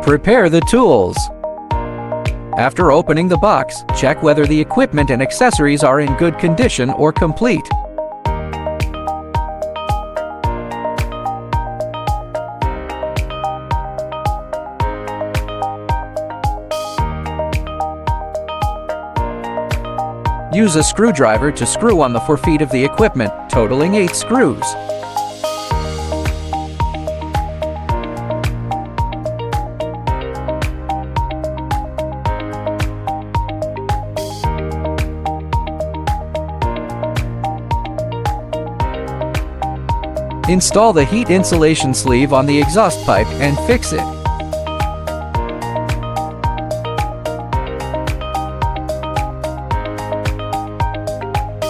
Prepare the tools. After opening the box, check whether the equipment and accessories are in good condition or complete. Use a screwdriver to screw on the 4 feet of the equipment, totaling 8 screws. Install the heat insulation sleeve on the exhaust pipe and fix it.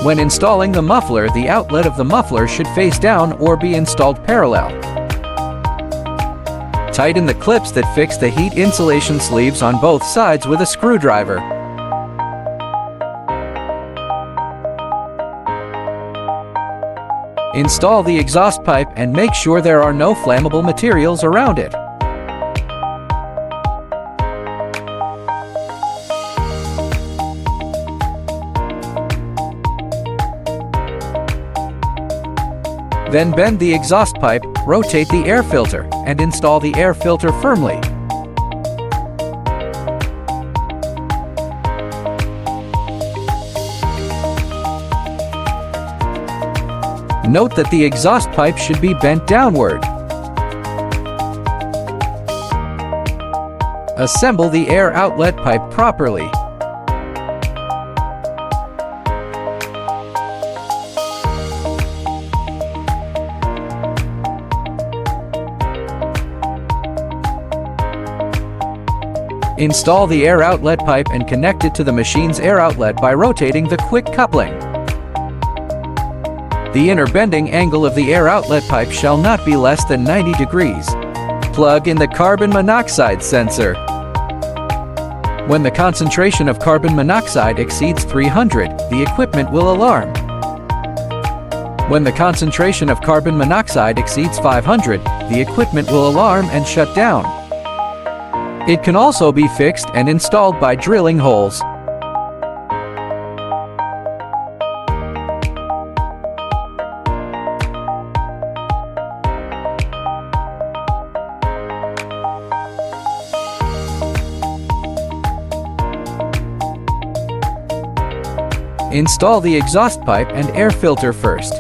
When installing the muffler, the outlet of the muffler should face down or be installed parallel. Tighten the clips that fix the heat insulation sleeves on both sides with a screwdriver. Install the exhaust pipe and make sure there are no flammable materials around it. Then bend the exhaust pipe, rotate the air filter, and install the air filter firmly. Note that the exhaust pipe should be bent downward. Assemble the air outlet pipe properly. Install the air outlet pipe and connect it to the machine's air outlet by rotating the quick coupling. The inner bending angle of the air outlet pipe shall not be less than 90 degrees. Plug in the carbon monoxide sensor. When the concentration of carbon monoxide exceeds 300, the equipment will alarm. When the concentration of carbon monoxide exceeds 500, the equipment will alarm and shut down. It can also be fixed and installed by drilling holes. Install the exhaust pipe and air filter first.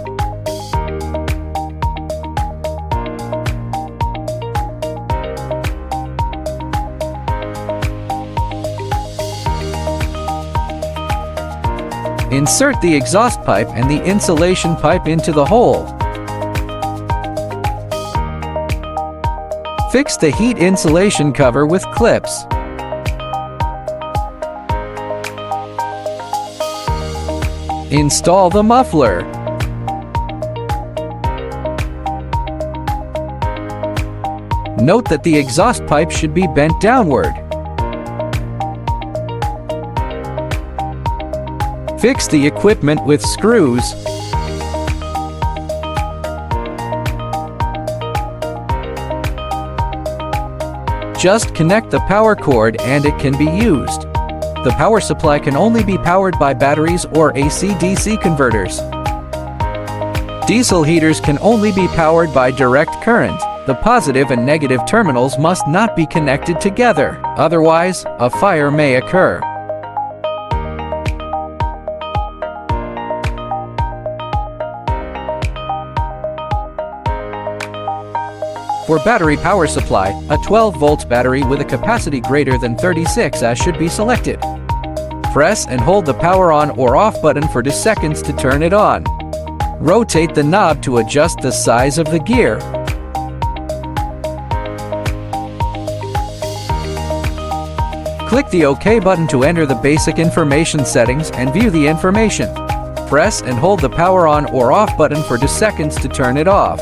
Insert the exhaust pipe and the insulation pipe into the hole. Fix the heat insulation cover with clips. Install the muffler. Note that the exhaust pipe should be bent downward. Fix the equipment with screws. Just connect the power cord and it can be used. The power supply can only be powered by batteries or AC-DC converters. Diesel heaters can only be powered by direct current. The positive and negative terminals must not be connected together, otherwise, a fire may occur. For battery power supply, a 12-volt battery with a capacity greater than 36 Ah should be selected. Press and hold the power on or off button for 2 seconds to turn it on. Rotate the knob to adjust the size of the gear. Click the OK button to enter the basic information settings and view the information. Press and hold the power on or off button for 2 seconds to turn it off.